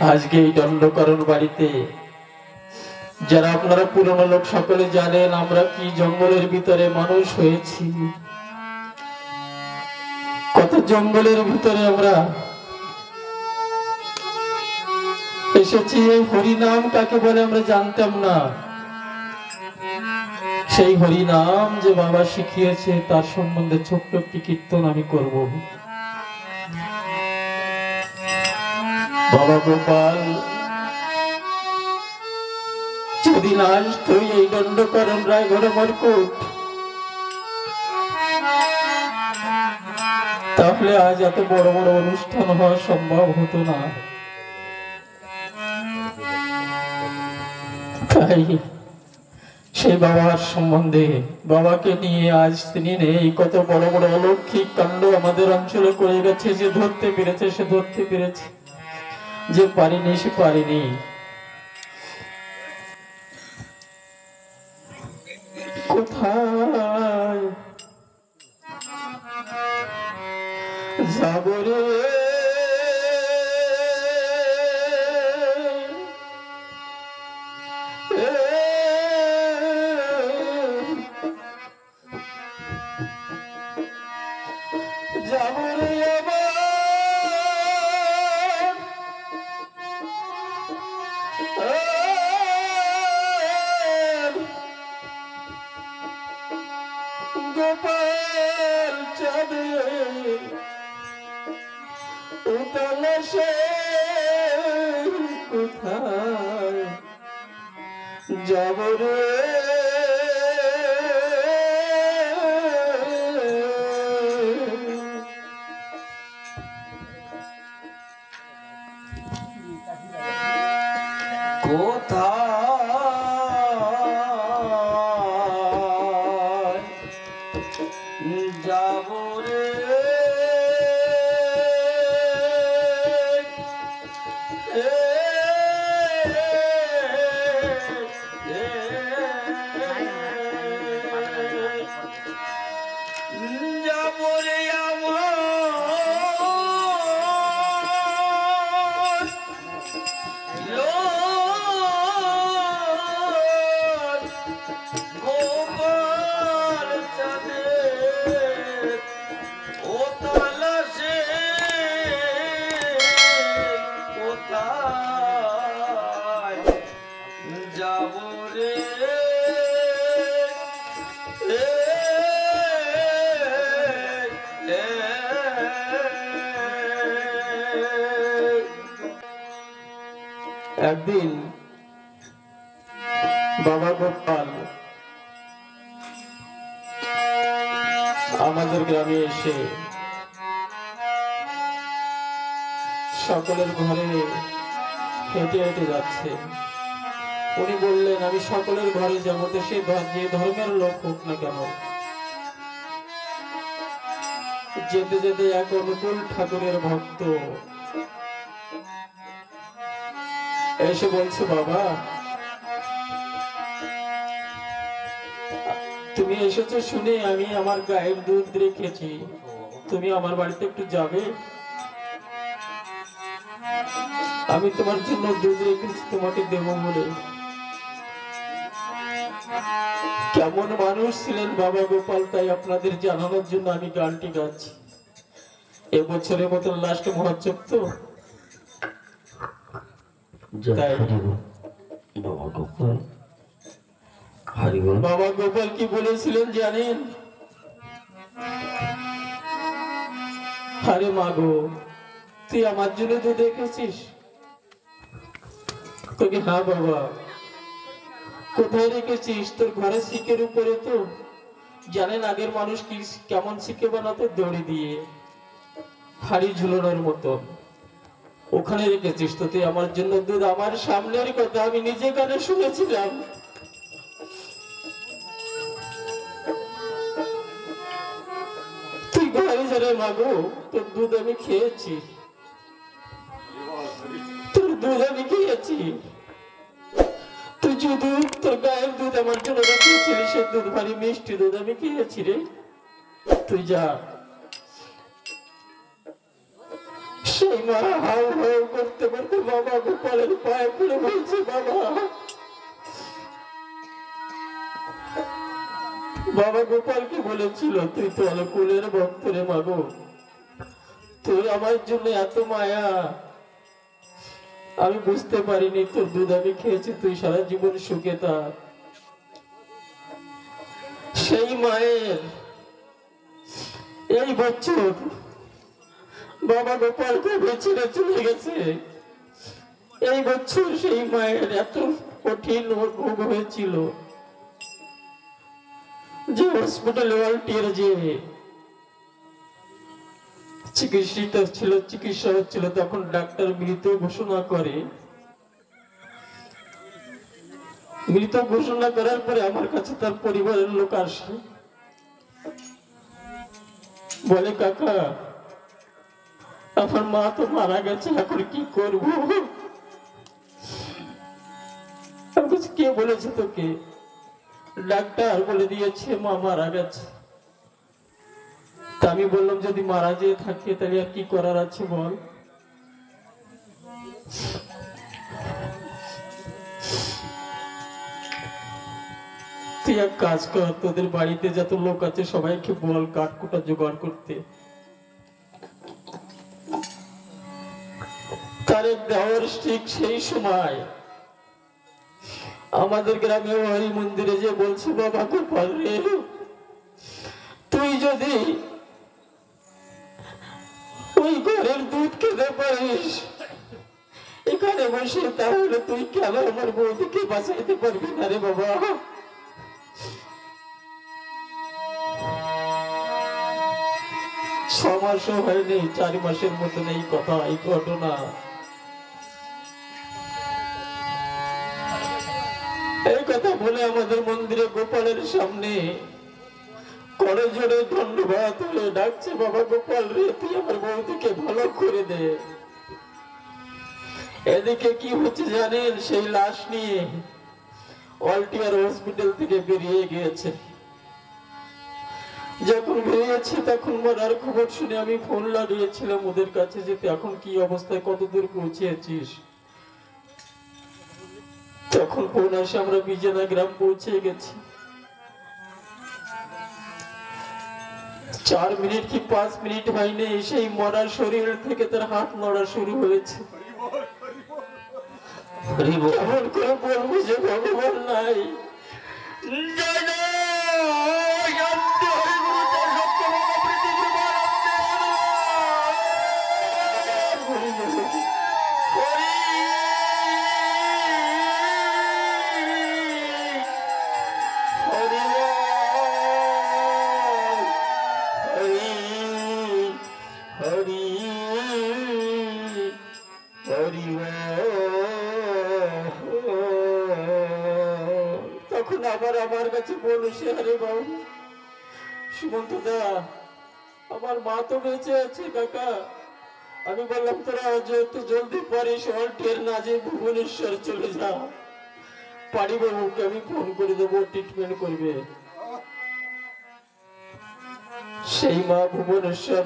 আজকে এই দণ্ডকারণ বাড়িতে যারা আপনারা পুরনো লোক সকলে জানেন আমরা কি জঙ্গলের ভিতরে মানুষ হয়েছি, কত জঙ্গলের ভিতরে আমরা এসেছি। এই হরিনাম কাকে বলে আমরা জানতাম না। সেই হরিনাম যে বাবা শিখিয়েছে তার সম্বন্ধে ছোট্ট একটি কীর্তন আমি করব। বাবা গোপাল যদি না আসতো এই দণ্ডকারণ রায়গড়ে মরকুট, তাহলে আজ এত বড় বড় অনুষ্ঠান হওয়া সম্ভব হতো না। তাই সেই বাবার সম্বন্ধে, বাবাকে নিয়ে আজ তিনি নেই, কত বড় বড় অলৌকিক কাণ্ড আমাদের অঞ্চলে করে গেছে। যে ধরতে পেরেছে সে ধরতে পেরেছে, যে পারিনি সে পারিনি। কোথায় যাব রে গোপাল চাঁদে উতলে সে কোথায় যাব রে যাব রে যাব রে গোপাল চাঁদে ও তালাশে কোথায় যাব রে একদিন বাবা গোপাল আমাদের গ্রামে এসে সকলের ঘরে হেঁটে হেঁটে যাচ্ছে। উনি বললেন আমি সকলের ঘরে যাবো, তো সে যে ধর্মের লোক হোক না কেন। যেতে যেতে এক অনুকূল ঠাকুরের ভক্ত এসে বলছে, বাবা তুমি এসেছো শুনে আমি আমার গায়ের দুধ রেখেছি, তুমি আমার বাড়িতে একটু যাবে? আমি তোমার জন্য দুধ রেখেছি, তোমাকে দেবো বলে। কেমন মানুষ ছিলেন বাবা গোপাল, তাই আপনাদের জানানোর জন্য আমি গানটি গাচ্ছি। এবছরের মতন লাস্ট মহোৎসব তো, তাই বাবা গোপাল বাবা গোপাল কি বলেছিলেন জানেন? আরে মাগো তুই আমার জন্য দুধ রেখেছিস? তোকে হ্যাঁ বাবা। কোথায় রেখেছিস? তোর ঘরের শিকের উপরে তো। জানেন আগের মানুষ কি কেমন শিকে বানাতো? দড়ি দিয়ে, হাড়ি ঝুলানোর মতো। ওখানে রেখেছিস তো তুই আমার জন্য দুধ? আমার সামনের কথা আমি নিজে কানে শুনেছিলাম। তুই ঘরে যারে মাগো, তোর দুধ আমি খেয়েছি, তোর দুধ আমি খেয়েছি। তুই যে দুধ, তোর গায়ের দুধ আমার জন্য রেখেছিলি, সে দুধ ভারী মিষ্টি দুধ আমি খেয়েছি রে। তুই যা। সেই মা হাউ হাউ করতে করতে বাবা গোপালের পায়ে পড়ে বলছে, বাবা বাবা গোপালকে বলেছিল, তুই তো অলকুলের ভক্ত রে মাগো, তোর আমার জন্য এত মায়া, আমি বুঝতে পারিনি তোর দুধ আমি খেয়েছি, তুই সারা জীবন সুখে থাক। সেই মায়ের এই বছর বাবা গোপালকে ছেড়ে চলে গেছে। এই বছর সেই মায়ের এত কঠিন রোগ হয়েছিল যে হসপিটালে ওয়ালটিয়ার যে চিকিৎসা হচ্ছিল, তখন ডাক্তার মৃত ঘোষণা করে। মৃত ঘোষণা করার পরে আমার কাছে তার পরিবারের লোক আসে, বলে, কাকা আমার মা তো মারা গেছে, এখন কি করবো? কে বলেছে তোকে? ডাক্তার বলে দিয়েছে মা মারা গেছে। তা আমি বললাম, যদি মারা যেয়ে থাকে তাহলে আর কি করার আছে বল? তুই এক কাজ কর, তোদের বাড়িতে যত লোক আছে সবাইকে বল কাঠকুটা জোগাড় করতে। তার দেওয়ার ঠিক সেই সময় আমাদের গ্রামে হরি মন্দিরে যে বলছে, বাবা গোপাল রে, তুই যদি ওই ঘরের দুধ খেতে পারিস এখানে বসে, তাহলে তুই কেন আমার বৌদিকে বাঁচাইতে পারবি না রে বাবা? 6 মাসও হয়নি, 4 মাসের মতন এই কথা, এই ঘটনা। এই কথা বলে আমাদের মন্দিরে গোপালের সামনে করে জোরে ধন্যবাদ হয়ে ডাকছে, বাবা গোপাল রে, তুই আমার বৌদিকে ভালো করে দে। এদিকে কি হচ্ছে জানেন? সেই লাশ নিয়ে ওয়ালটিয়ার হসপিটাল থেকে বেরিয়ে গিয়েছে। যখন বেরিয়েছে তখন মরার খবর শুনে আমি ফোন লাগিয়েছিলাম ওদের কাছে, যেতে এখন কি অবস্থায়, কত দূর পৌঁছেছিস? তখন ফোন আসে, আমরা বিজনা গ্রাম পৌঁছে গেছি। 4 মিনিট কি 5 মিনিট হয়নি, সেই মরার শরীর থেকে তার হাত নড়া শুরু হয়েছে। কেমন করে বলবো যে ভগবান নাই? তখন আবার আমার কাছে বলছে, আরে বাবু সুমন্ত দা, আমার মা তো বেঁচে আছে কাকা। আমি বললাম, তোরা যত জলদি পারিস ওয়ালটিয়ার না যে ভুবনেশ্বর চলে যা, পারি বাবুকে আমি ফোন করে দেবো, ট্রিটমেন্ট করবে। সেই মা ভুবনেশ্বর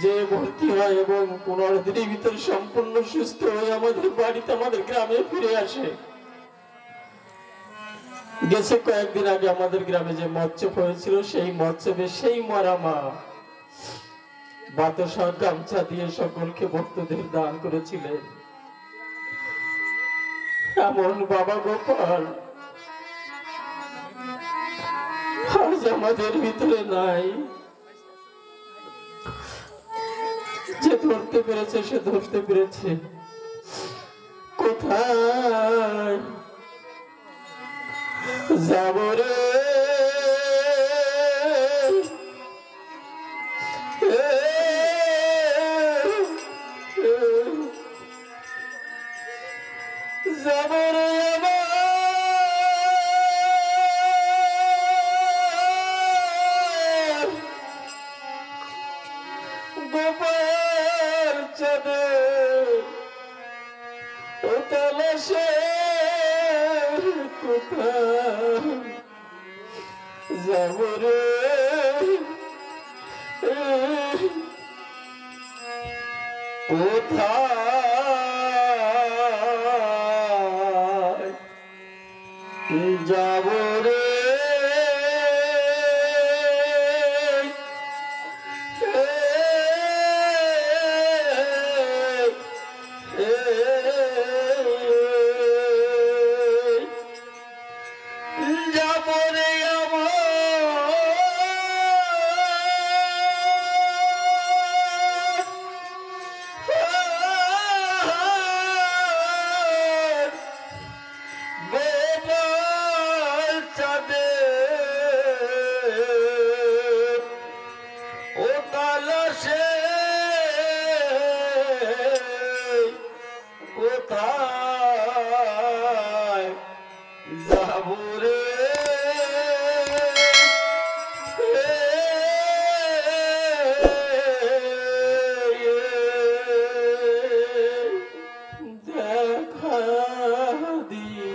যে ভর্তি হয় এবং 15 দিনের ভিতরে সম্পূর্ণ সুস্থ হয়ে আমাদের বাড়িতে, আমাদের গ্রামে ফিরে আসে। গেছে কয়েকদিন আগে আমাদের গ্রামে যে মৎস্যপ হয়েছিল, সেই মৎস্যপে সেই মরা মা বাতাসা গামছা দিয়ে সকলকে ভক্তদের দান করেছিলেন। এমন বাবা গোপাল আজ আমাদের ভিতরে নাই। যে ধরতে পেরেছে সে ধরতে পেরেছে, কোথায় যাব রে? যাব রে গোপাল চলে ও তালাশে, কোথায় যাব রে? কোথায় যাব রে যাব রে গোপাল চাঁদে ও তালাশে কোথায় যাব রে দেখা দিয়ে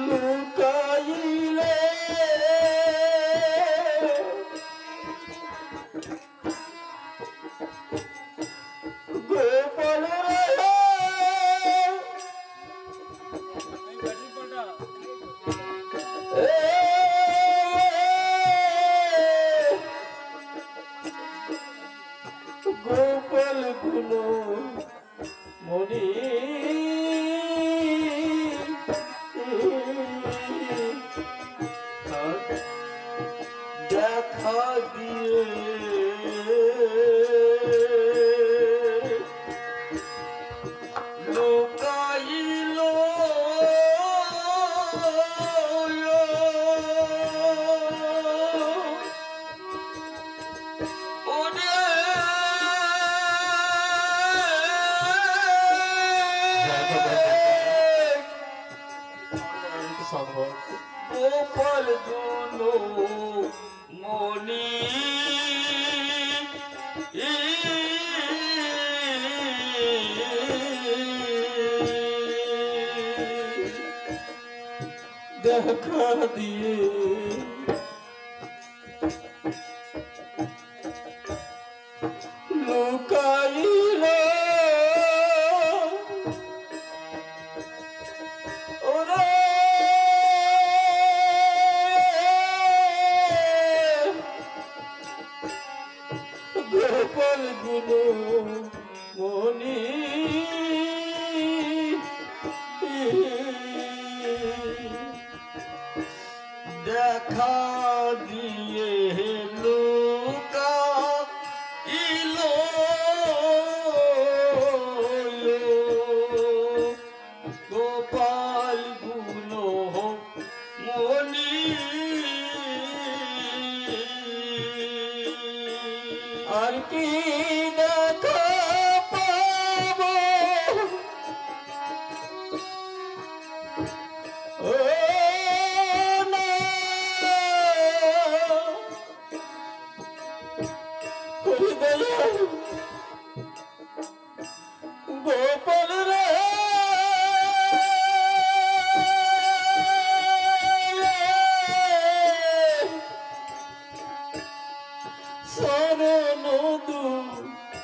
লুকাইলে গোপাল গোপাল গুলো মনি দেখা দিয়ে লোকাইল ওরে গোপাল গুলো মনি দেখা দিয়ে লুকাইল ওরে গোপাল গুলো মনি দেখা দিয়ে লুকাইল গোপাল গুলো মনি আর কি দেখা পাবো ও না হৃদয় গোপাল রে শরণ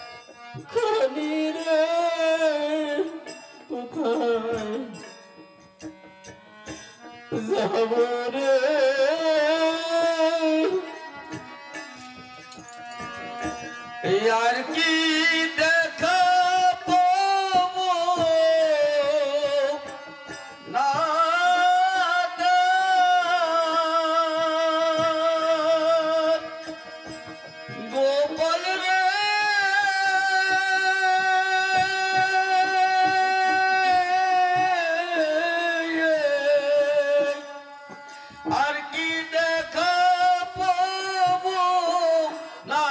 দুখানি রে কোথায় যাব রে আর কি দেখা পাবো না গোপাল রে আর কি দেখা পাবো না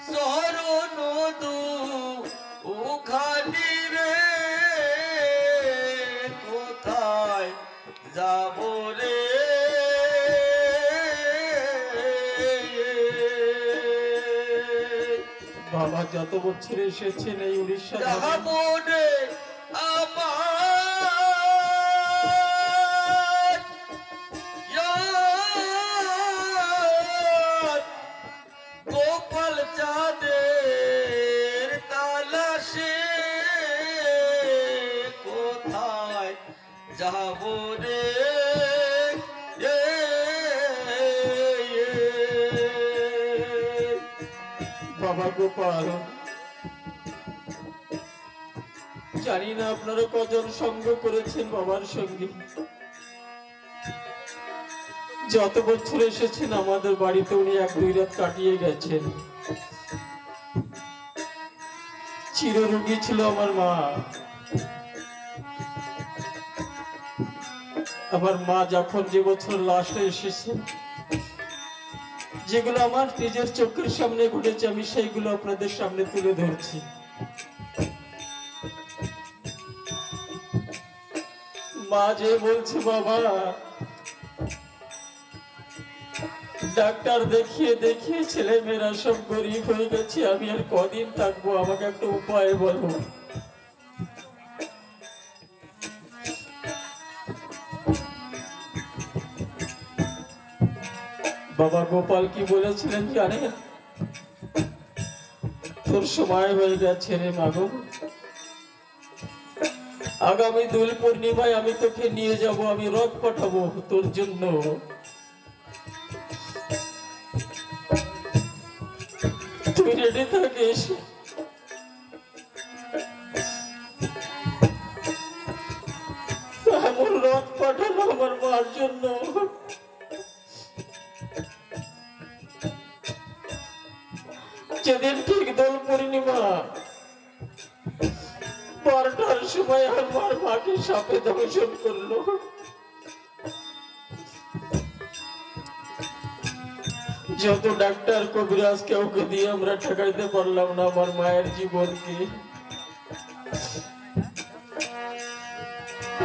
শরণ দুখানি রে কোথায় যাব রে বাবা যত বছর এসেছেন এই উড়িষ্যা যাব রে আমার গোপাল চাঁদের তাল বাবা গোপাল, জানি না আপনারা কজন সঙ্গ করেছেন বাবার সঙ্গে। যত বছর এসেছেন আমাদের বাড়িতে উনি 1-2 রাত কাটিয়ে গেছেন। চিররোগী ছিল আমার মা। আমার মা যখন যে বছর লাস্টে এসেছেন, যেগুলো আমার নিজের চোখের সামনে ঘটেছে আমি সেইগুলো আপনাদের সামনে তুলে ধরছি। মা যে বলছে, বাবা ডাক্তার দেখিয়ে দেখিয়ে ছেলে মেয়েরা সব গরিব হয়ে গেছে, আমি আর কদিন থাকবো, আমাকে একটা উপায় বলো। বাবা গোপাল কি বলেছিলেন জানেন? তোর সময় হয়ে গেছে রে মাগো, আগামী দোল পূর্ণিমায় আমি তোকে নিয়ে যাব, আমি রথ পাঠাবো তোর জন্য। তুই রেডি থাকিস। এমন রথ পাঠানো আমার মার জন্য। যেদিন ঠিক দোল পূর্ণিমা 12টার সময় আমার মাকে সাপে দংশন করলো। যত ডাক্তার কবিরাজ কাউকে দিয়ে আমরা ঠেকাইতে পারলাম না আমার মায়ের জীবনকে।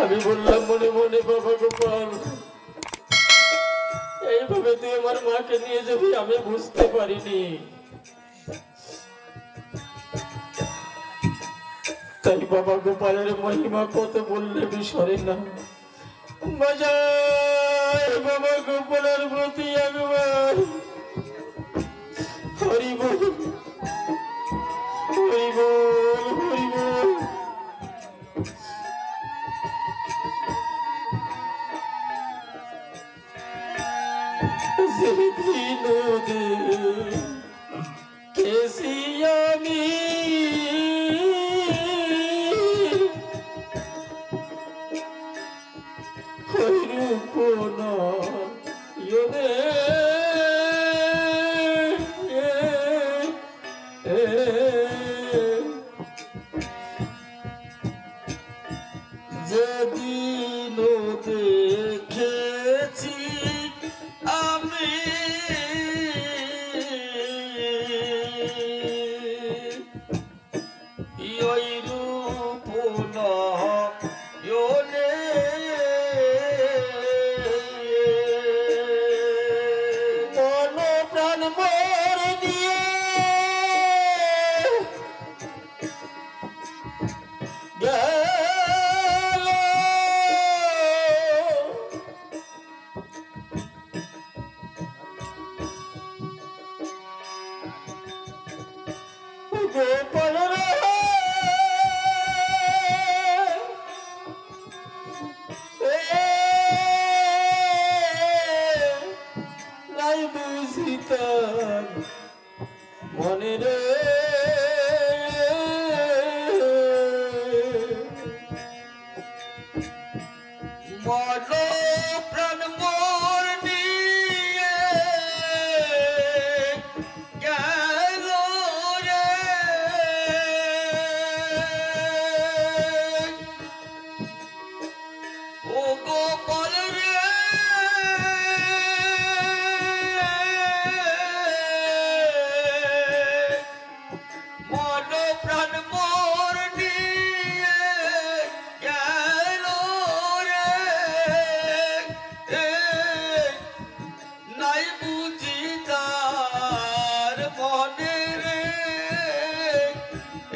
আমি বললাম মনে মনে, বাবা গোপাল এইভাবে তুই আমার মাকে নিয়ে যাবি আমি বুঝতে পারিনি। তাই বাবা গোপালের মহিমা কত বললে বিসরে না। বাবা গোপালের প্রতি একবার হরি বল, হরি বল, হরি বল। যেদিন কেসি আমি যেদিন দেখেছি আমি ওই রূপ নয়নে মন প্রাণ মোর দিয়ে গেল গোপাল রে, নাই বুঝি তার মনে রে, মন প্রাণ মোর নিয়ে গেল রে। ও গোপাল রে, মন প্রাণ মোর নিয়ে গেল রে। নাই বুঝি তার মনে রে,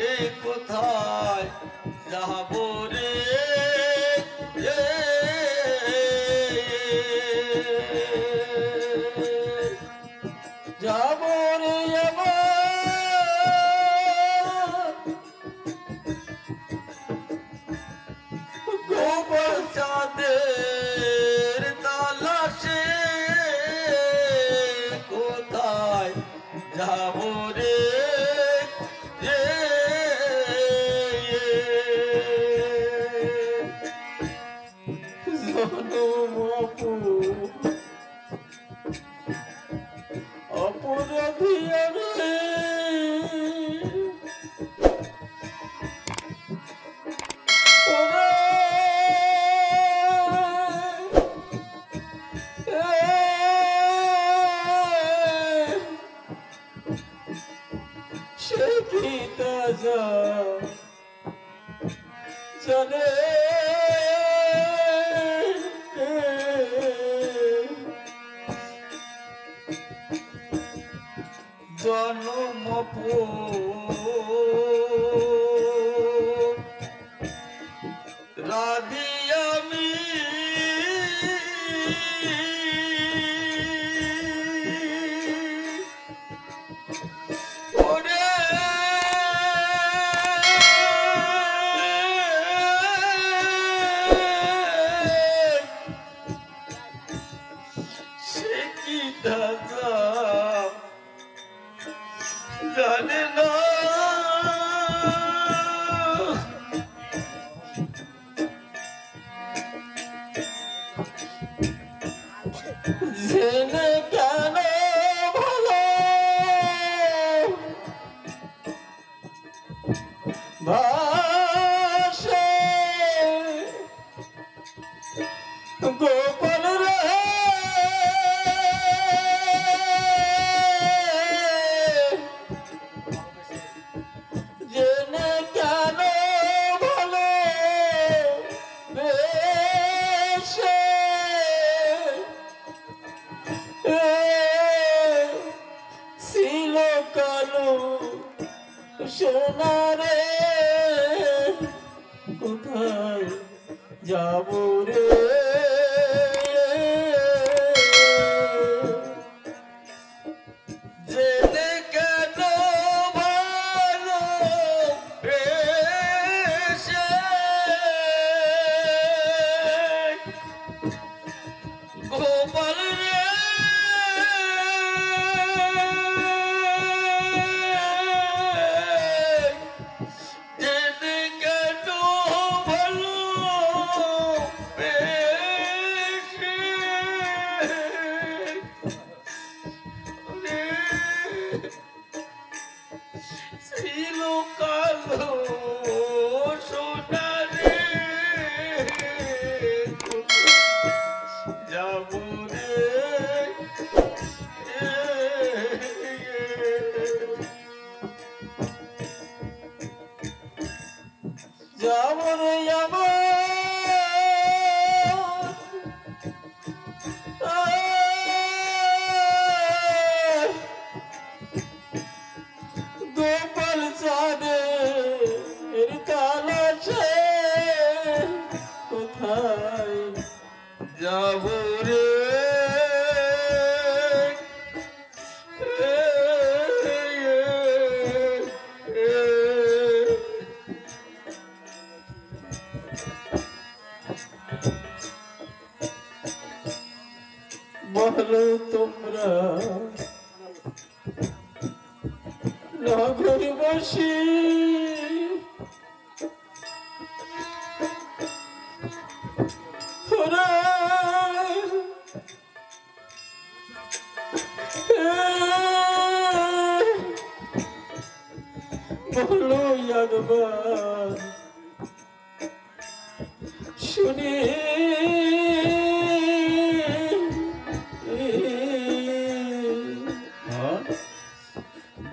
এ কোথায় যাব রে, যাব রে আমার গোপাল চাঁদের তালাশে, কোথায় যাব রে। সে কি তা জানে জন্ম রাধি আমি ওরে সে কি দাদা জানে না জেনে কেন ভালো ভাষে গোপাল রে জেনে কেন ভালো বেশে ছিল কালো সোনারে কোথায় যাব রে জেনে কেন ভালো বেশে গোপাল রে জেনে কেন ভালো বেশে ছিল কালো সোনারে যাব রে যাব রে আমার গোপাল চাঁদের তালাশে কোথায় যাব রে বলো তোমরা নগরবাসী ওরা বলো একবার শুনি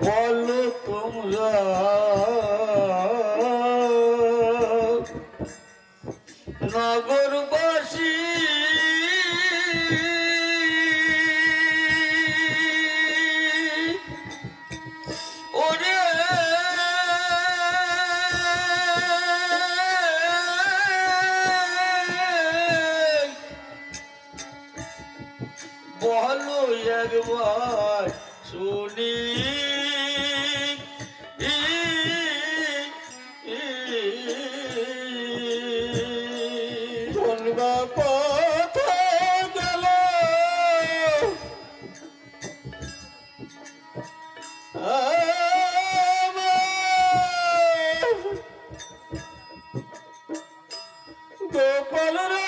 বলো তোমরা নগরবাসী ওরে বলো একবার শুনি কোনবা পথে গেল গোপাল রে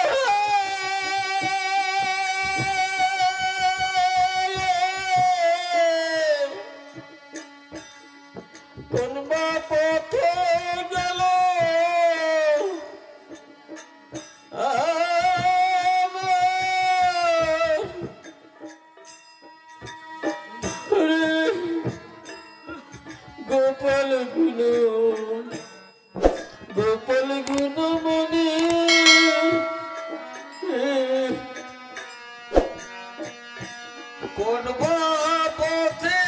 কোন বা পথে গেল আমার ওরে গোপাল গুণ মনে কোন বা পথে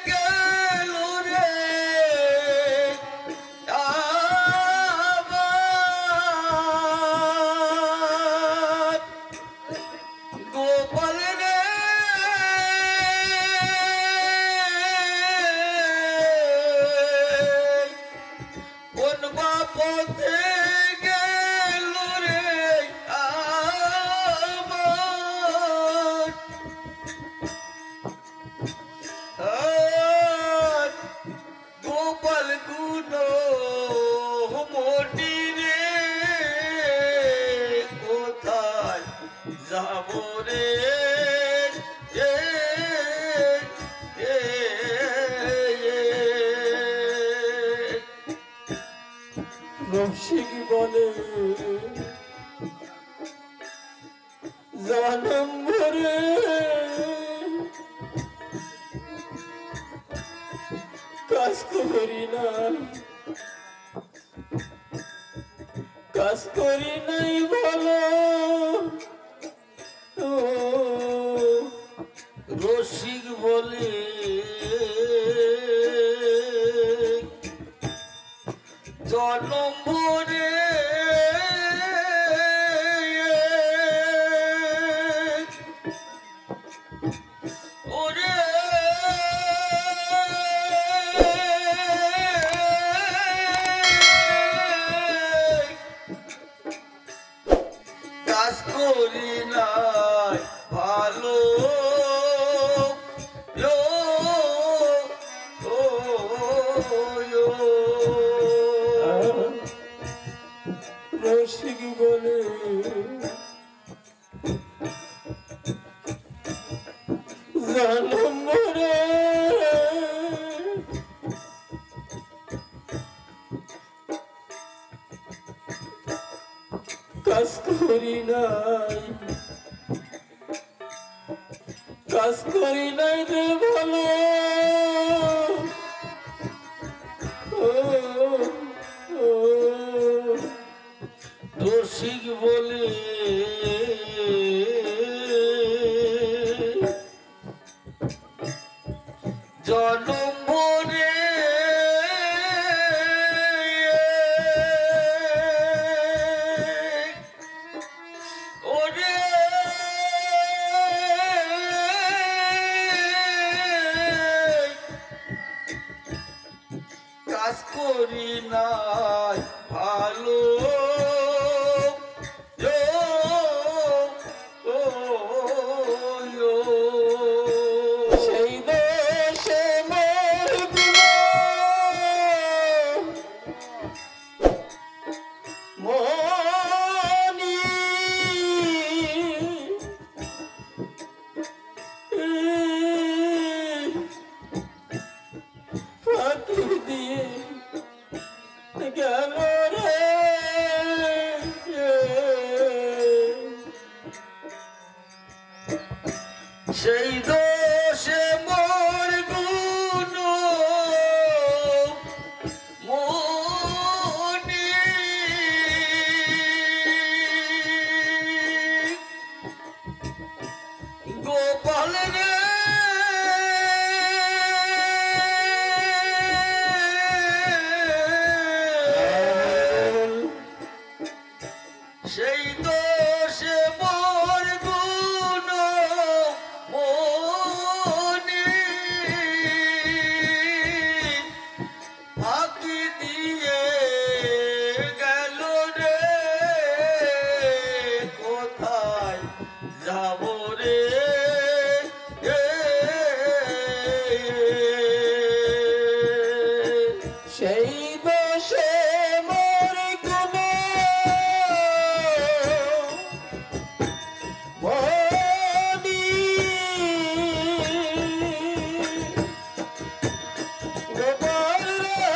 গেল রে আমার গোপাল রে কোন বা পথে গেল রে আমার গোপাল গুণ মনি রে কোথায় যাব রে রসিক বলে জানম ভরে কাজ করি নাই বলো রসিক বলে জনম ভরে ওরে কাজ করি নাই ভালো রসিক বলে জানম রে কাজ করি নাই রে ভালো রসিক বলে জনম ভরে ওরে কাজ করি নাই ভালো সেই দেশে মোর মনি ফাঁকি দিয়ে গেল রে সেই দোষে মোর গুণ মনি গোপাল রে সেই দোষে মোর গুণ মনি ফাঁকি দিয়ে গেল রে কোথায় যাব রে সেই দোষে মোর গুণ মনি গোপাল রে